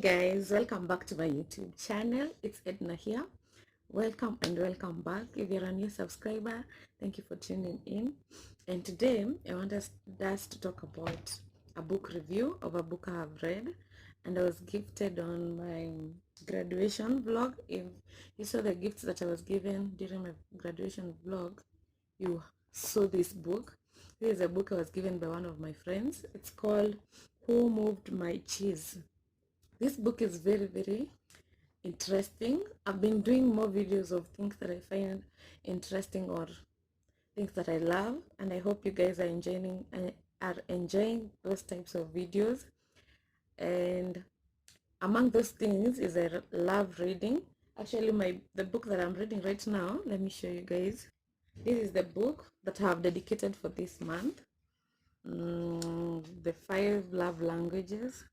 Guys, welcome back to my YouTube channel. It's Edna here. Welcome and welcome back. If you're a new subscriber, thank you for tuning in. And today I want us to talk about a book review of a book I have read, and I was gifted on my graduation vlog. If you saw the gifts that I was given during my graduation vlog, you saw this book. This is a book I was given by one of my friends. It's called Who Moved My Cheese. This book is very interesting. I've been doing more videos of things that I find interesting or things that I love, and I hope you guys are enjoying those types of videos. And among those things is I love reading. Actually, the book that I'm reading right now, let me show you guys. This is the book that I have dedicated for this month. The Five Love Languages.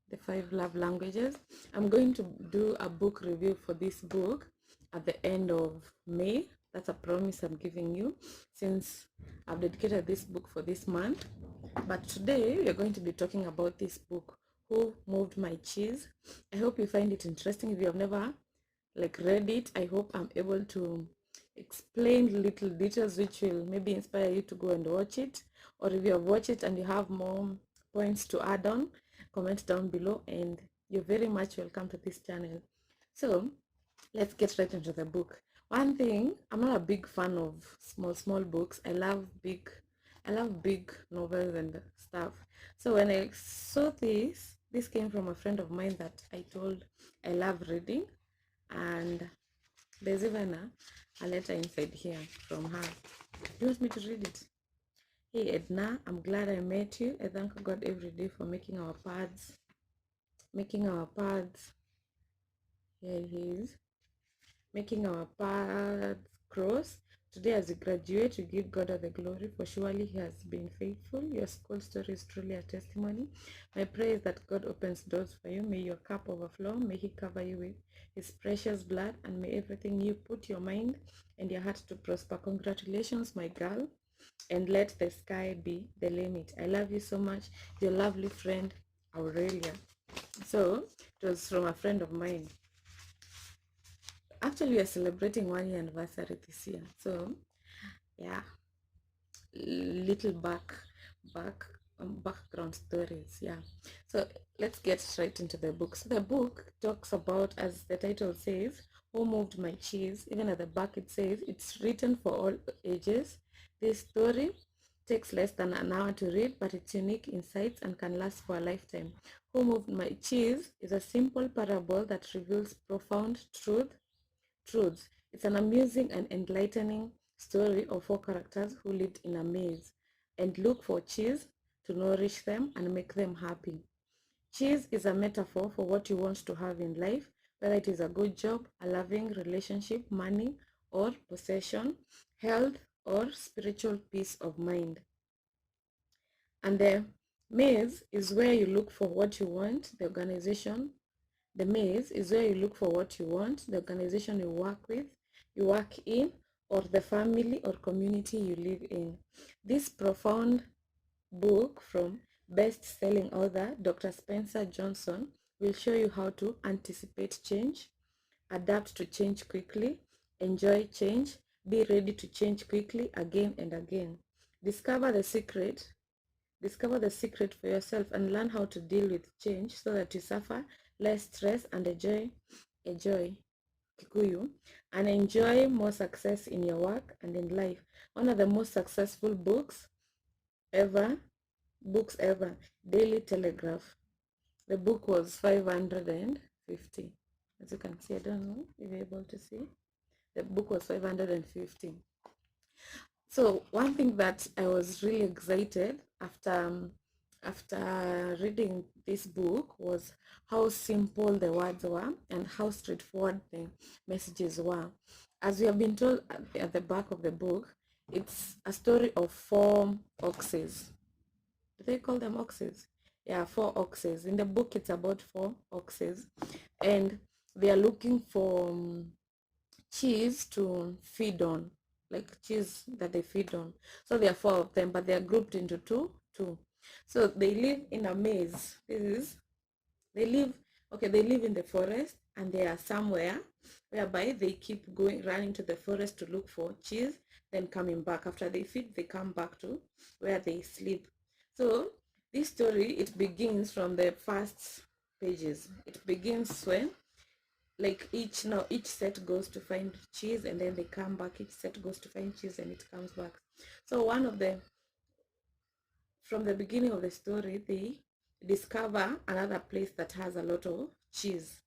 The Five Love Languages. I'm going to do a book review for this book at the end of May. That's a promise I'm giving you, since I've dedicated this book for this month. But today we're going to be talking about this book, Who Moved My Cheese. I hope you find it interesting. If you have never read it, I hope I'm able to explain little details which will maybe inspire you to go and watch it. Or if you have watched it and you have more points to add on, comment down below, and you're very much welcome to this channel. So let's get right into the book. One thing, I'm not a big fan of small books. I love big novels and stuff. So when I saw this came from a friend of mine that I told I love reading, and there's even a letter inside here from her. Do you want me to read it? Hey Edna, I'm glad I met you. I thank God every day for making our paths. Here it is. Making our paths cross. Today as we graduate, we give God all the glory, for surely He has been faithful. Your school story is truly a testimony. My prayer is that God opens doors for you. May your cup overflow. May He cover you with His precious blood, and may everything you put your mind and your heart to prosper. Congratulations, my girl, and let the sky be the limit. I love you so much. Your lovely friend, Aurelia. So it was from a friend of mine. Actually, we are celebrating 1 year anniversary this year. So yeah, little background stories. Yeah, so let's get straight into the book. So the book talks about, as the title says, Who Moved My Cheese. Even at the back it says it's written for all ages. This story takes less than an hour to read, but it's unique insights and can last for a lifetime. Who Moved My Cheese is a simple parable that reveals profound truths. It's an amusing and enlightening story of four characters who lived in a maze and look for cheese to nourish them and make them happy. Cheese is a metaphor for what you want to have in life, whether it is a good job, a loving relationship, money or possession, health or spiritual peace of mind. And the maze is where you look for what you want. The maze is where you look for what you want, the organization you work in, or the family or community you live in. This profound book from best-selling author Dr. Spencer Johnson will show you how to anticipate change, adapt to change quickly, enjoy change, be ready to change quickly again and again. Discover the secret for yourself and learn how to deal with change so that you suffer less stress and enjoy Kikuyu and enjoy more success in your work and in life. One of the most successful books ever, Daily Telegraph. The book was 550. As you can see, I don't know if you're able to see. The book was 550. So one thing that I was really excited after reading this book was how simple the words were and how straightforward the messages were. As we have been told at the back of the book, it's a story of four oxes. Do they call them oxes? Yeah, four oxes. In the book, it's about four oxes, and they are looking for cheese to feed on, like cheese that they feed on. So there are four of them, but they are grouped into two. So they live in a maze. They live okay, they live in the forest, and they are somewhere whereby they keep going, running to the forest to look for cheese, then coming back. After they feed, they come back to where they sleep. So this story, it begins from the first pages. It begins when, like, each set goes to find cheese, and then they come back. Each set goes to find cheese, and it comes back. So one of the from the beginning of the story, they discover another place that has a lot of cheese.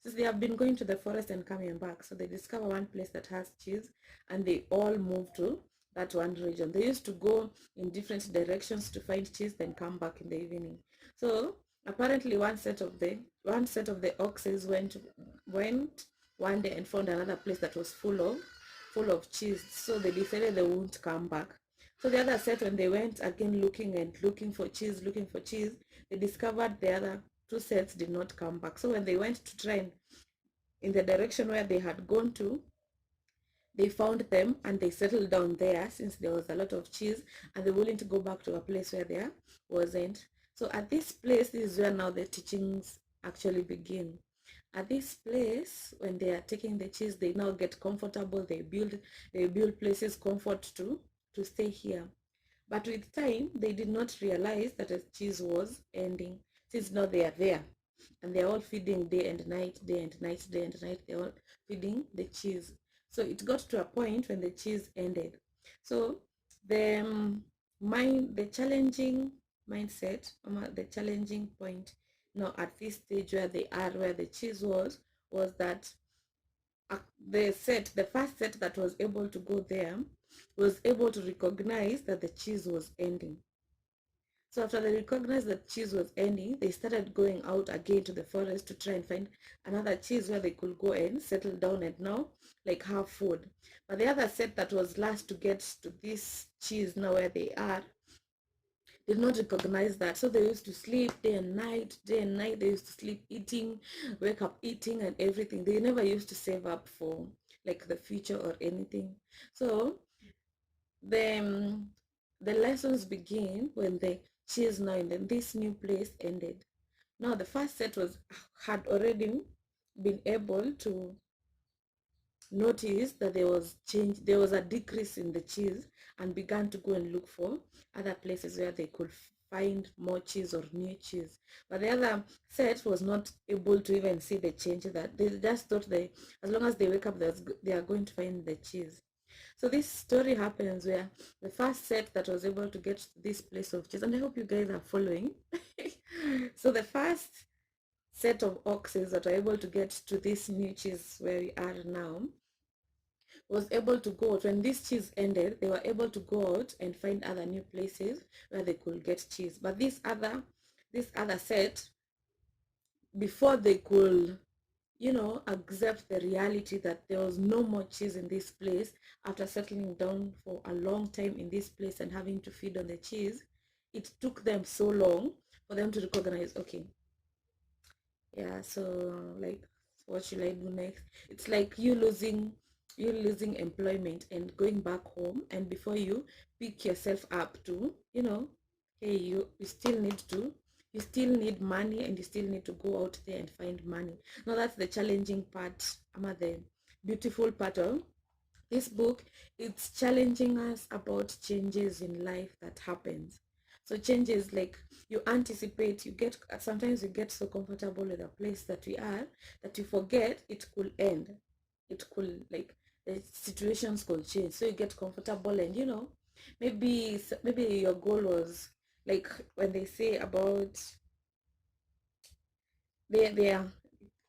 Since they have been going to the forest and coming back, so they discover one place that has cheese, and they all move to that one region. They used to go in different directions to find cheese, then come back in the evening. So apparently one set of the oxes went one day and found another place that was full of cheese. So they decided they won't come back. So the other set, when they went again looking for cheese, they discovered the other two sets did not come back. So when they went to try in the direction where they had gone to, they found them and they settled down there, since there was a lot of cheese, and they were willing to go back to a place where there wasn't. So at this place, this is where now the teachings actually begin. At this place, when they are taking the cheese, they now get comfortable. They build places comfort to stay here. But with time, they did not realize that the cheese was ending, since now they are there and they're all feeding day and night, day and night, day and night. They're all feeding the cheese. So it got to a point when the cheese ended. So the the challenging mindset, the challenging point now at this stage where they are, where the cheese was that the first set that was able to go there was able to recognize that the cheese was ending. So after they recognized that cheese was ending, they started going out again to the forest to try and find another cheese where they could go and settle down and now like have food. But the other set that was last to get to this cheese now where they are did not recognize that. So they used to sleep day and night, day and night. They used to sleep eating, wake up eating and everything. They never used to save up for like the future or anything. So the the lessons begin when the cheese now in this new place ended. Now the first set had already been able to notice that there was a decrease in the cheese, and began to go and look for other places where they could find more cheese or new cheese. But the other set was not able to even see the change. That they just thought as long as they wake up, they are going to find the cheese. So this story happens where the first set that was able to get to this place of cheese, and I hope you guys are following. So the first set of oxes that are able to get to this new cheese where we are now was able to go out. When this cheese ended, they were able to go out and find other new places where they could get cheese. But this other set, before they could accept the reality that there was no more cheese in this place, after settling down for a long time in this place and having to feed on the cheese, it took them so long for them to recognize, okay, yeah, so like, what should I do next? It's like you losing employment and going back home, and before you pick yourself up to, hey, you still need money, and you still need to go out there and find money. Now that's the challenging part, the beautiful part of this book. It's challenging us about changes in life that happens. So changes, like, you anticipate, sometimes you get so comfortable with the place that we are, that you forget it could end. It could, like, the situations could change, so you get comfortable, and maybe your goal was, like, when they say about, they are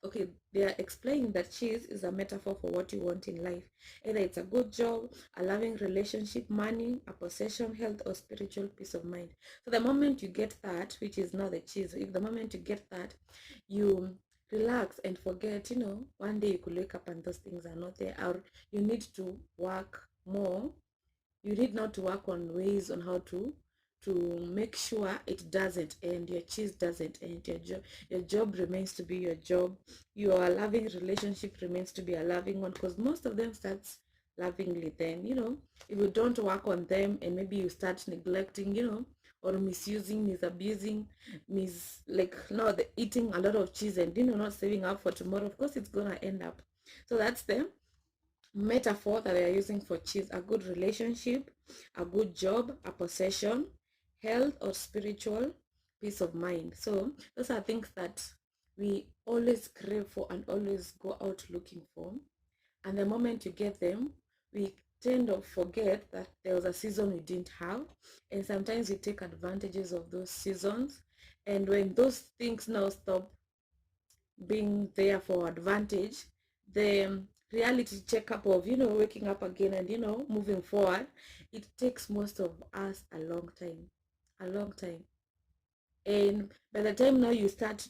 okay, they are explaining that cheese is a metaphor for what you want in life. Either it's a good job, a loving relationship, money, a possession, health, or spiritual peace of mind. So the moment you get that, which is now the cheese, if the moment you get that, you relax and forget, one day you could wake up and those things are not there, or you need to work more. You need not to work on ways on how to make sure it doesn't end, your cheese doesn't end, your job remains to be your job, your loving relationship remains to be a loving one, because most of them starts lovingly. Then if you don't work on them, and maybe you start neglecting or misusing, misabusing, like no, the eating a lot of cheese and not saving up for tomorrow, of course it's gonna end up. So that's the metaphor that they are using for cheese: a good relationship, a good job, a possession, health or spiritual peace of mind. So those are things that we always crave for and always go out looking for. And the moment you get them, we tend to forget that there was a season we didn't have. And sometimes we take advantages of those seasons. And when those things now stop being there for advantage, the reality checkup of waking up again and moving forward, it takes most of us a long time, a long time. And by the time now you start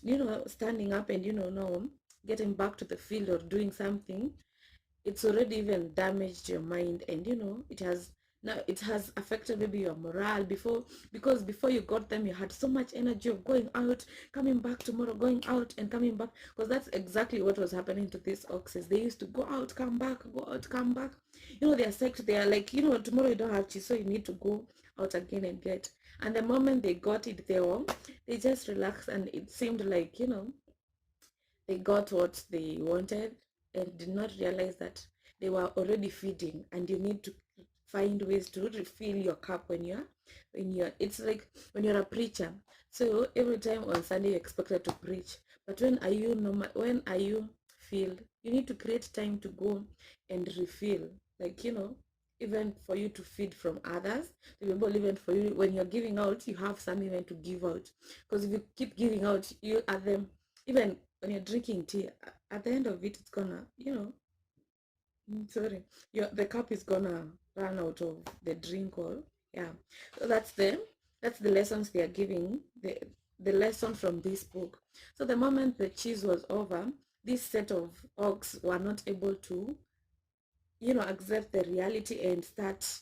standing up and now getting back to the field or doing something, it's already even damaged your mind, and it has affected maybe your morale before, because before you got them you had so much energy of going out, coming back tomorrow, going out and coming back, because that's exactly what was happening to these oxes. They used to go out, come back, go out, come back. They're psyched. They are like, tomorrow you don't have cheese, so you need to go out again and get. And the moment they got it, they just relaxed, and it seemed like they got what they wanted and did not realize that they were already feeding, and you need to find ways to refill your cup when you're it's like when you're a preacher. So every time on Sunday you're expected to preach, but when are you filled? You need to create time to go and refill, like even for you to feed from others, to be able, even for you when you're giving out, you have something even to give out. Because if you keep giving out, you are them, even when you're drinking tea, at the end of it, it's gonna, sorry, the cup is gonna run out of the drink, or yeah. So that's the lessons they are giving, the lesson from this book. So the moment the cheese was over, this set of ox were not able to accept the reality and start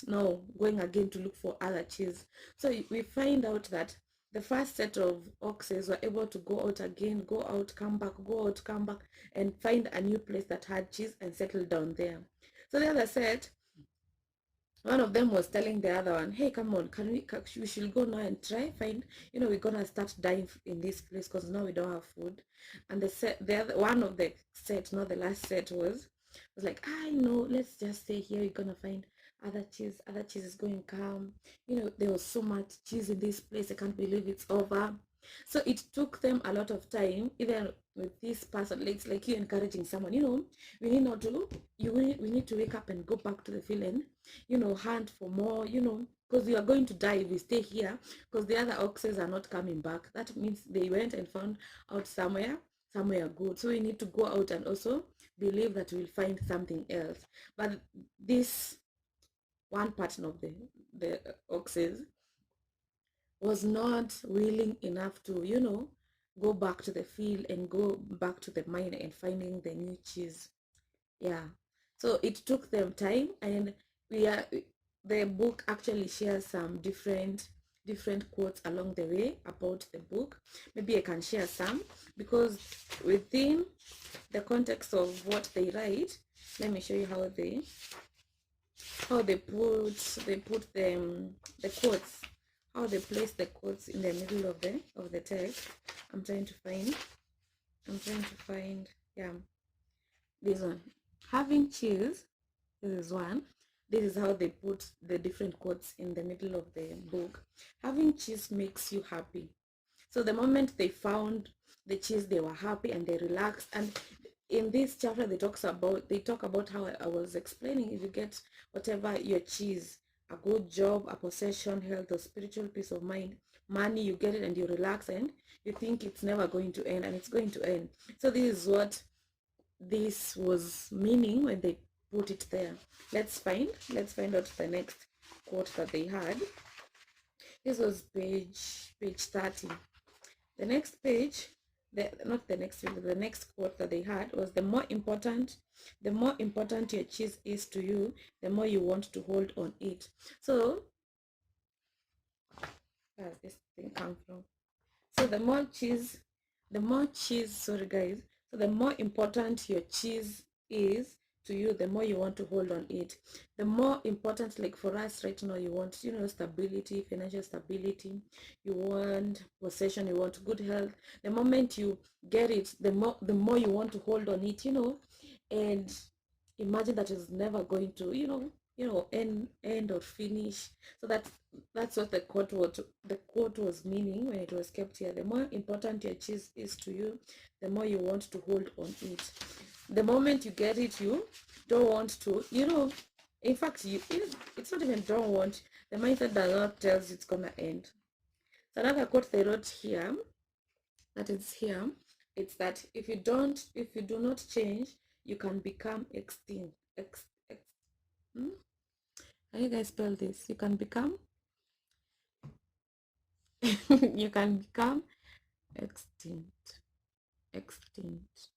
now going again to look for other cheese. So we find out that the first set of oxes were able to go out again, go out, come back, go out, come back, and find a new place that had cheese and settle down there. So the other set, one of them was telling the other one, hey, come on, we should go now and try find, we're gonna start dying in this place because now we don't have food. And the other one of the set, not the last set, was like, I know, let's just stay here, we're gonna find other cheese is going to come. There was so much cheese in this place, I can't believe it's over. So it took them a lot of time, even with this person. It's like you encouraging someone, we need not to we need to wake up and go back to the field and hunt for more, because we are going to die if we stay here, because the other oxes are not coming back. That means they went and found out somewhere good. So we need to go out and also believe that we'll find something else. But this one partner of the oxes was not willing enough to go back to the field and go back to the mine and finding the new cheese. Yeah, so it took them time, and the book actually shares some different quotes along the way about the book. Maybe I can share some, because within the context of what they write, let me show you how they put the quotes, how they place the quotes in the middle of the text. I'm trying to find, yeah, this one. Having cheese, this is one. This is how they put the different quotes in the middle of the book. Having cheese makes you happy. So the moment they found the cheese, they were happy and they relaxed. And in this chapter, they talk about how I was explaining, if you get whatever your cheese, a good job, a possession, health, or spiritual peace of mind, money, you get it and you relax and you think it's never going to end, and it's going to end. So this is what this was meaning when they put it there. Let's find out the next quote that they had. This was page 30. The next page, not the next page, the next quote that they had was, the more important your cheese is to you, the more you want to hold on it. So where does this thing come from? So the more cheese, sorry guys, so the more important your cheese is to you, the more you want to hold on it. The more important, like for us right now, you want, stability, financial stability, you want possession, you want good health. The moment you get it, the more you want to hold on it, and imagine that is never going to, end or finish. So that's what the quote was meaning when it was kept here. The more important your cheese is to you, the more you want to hold on it. The moment you get it, you don't want to, in fact, it's not even don't want. The mindset does not tells you it's gonna end. So another quote they wrote here, that is here, it's that if you do not change, you can become extinct. Hmm? How you guys spell this? You can become you can become extinct. Extinct.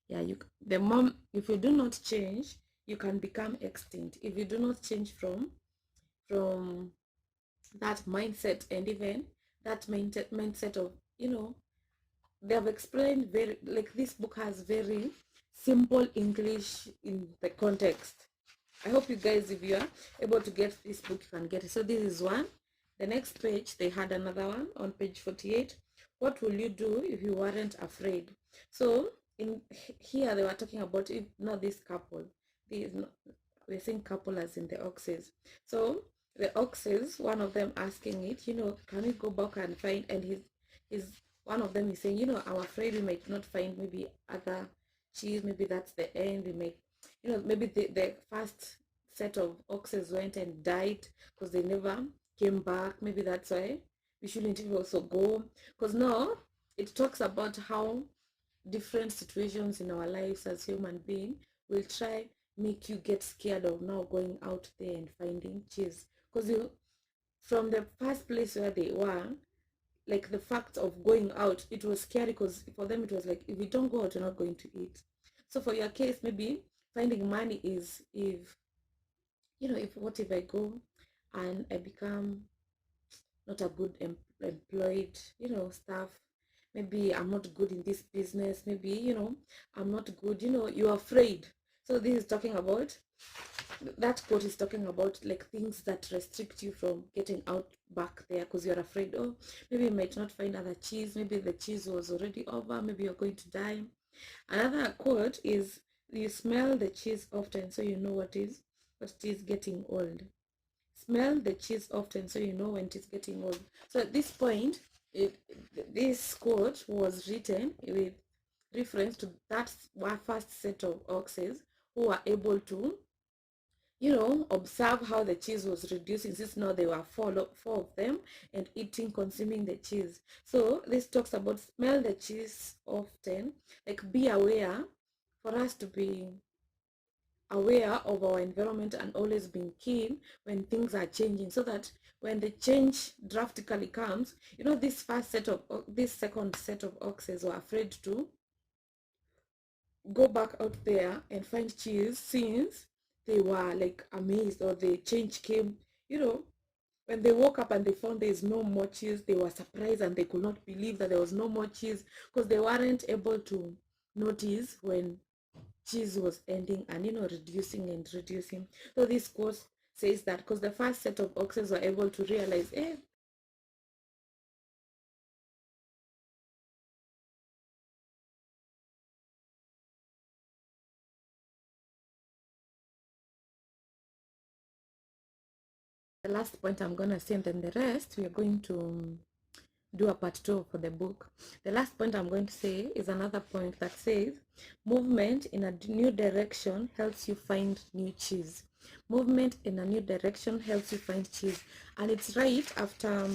Yeah, the mom, if you do not change, you can become extinct. If you do not change from that mindset, and even that mindset of, they have explained very, like, this book has very simple English in the context. I hope you guys, if you are able to get this book, you can get it. So this is one. The next page, they had another one on page 48. What will you do if you weren't afraid? So in here, they were talking about, if not this couple. We're saying couple as in the oxes. So the oxes, one of them asking it, can we go back and find, and he's one of them is saying, I'm afraid we might not find maybe other cheese, maybe that's the end. We may, maybe the first set of oxes went and died because they never came back. Maybe that's why we shouldn't even also go, because now it talks about how different situations in our lives as human beings will try make you get scared of now going out there and finding cheese, because you, from the first place where they were, like, the fact of going out, it was scary, because for them it was like, if you don't go out, you're not going to eat. So for your case, maybe finding money is, if what if I go and I become not a good employed, staff. Maybe I'm not good in this business. Maybe, I'm not good, you're afraid. So this is talking about, that quote is talking about, like, things that restrict you from getting out back there because you're afraid. Oh, maybe you might not find other cheese. Maybe the cheese was already over. Maybe you're going to die. Another quote is, you smell the cheese often so you know what is getting old. Smell the cheese often so you know when it is getting old. So at this point, this quote was written with reference to that first set of oxes who were able to, observe how the cheese was reducing, since now there were four of them, and consuming the cheese. So this talks about smell the cheese often, like, be aware, for us to be aware of our environment and always being keen when things are changing, so that when the change drastically comes, this second set of oxes were afraid to go back out there and find cheese, since they were like amazed, or the change came, when they woke up and they found there's no more cheese, they were surprised and they could not believe that there was no more cheese, because they weren't able to notice when cheese was ending and, reducing and reducing. So this quote says that because the first set of oxes were able to realize, the last point I'm gonna say, and then the rest we are going to do a part 2 for the book. The last point I'm going to say is another point that says, movement in a new direction helps you find new cheese. Movement in a new direction helps you find cheese. And it's right after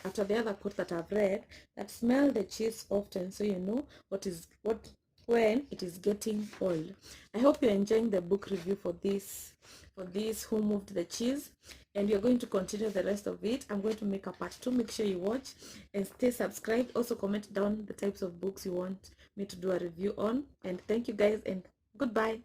the other quote that I've read, that smell the cheese often so you know when it is getting old. I hope you're enjoying the book review for this Who Moved the Cheese, and you're going to continue the rest of it. I'm going to make a part 2. Make sure you watch and stay subscribed. Also comment down the types of books you want me to do a review on. And thank you guys, and goodbye.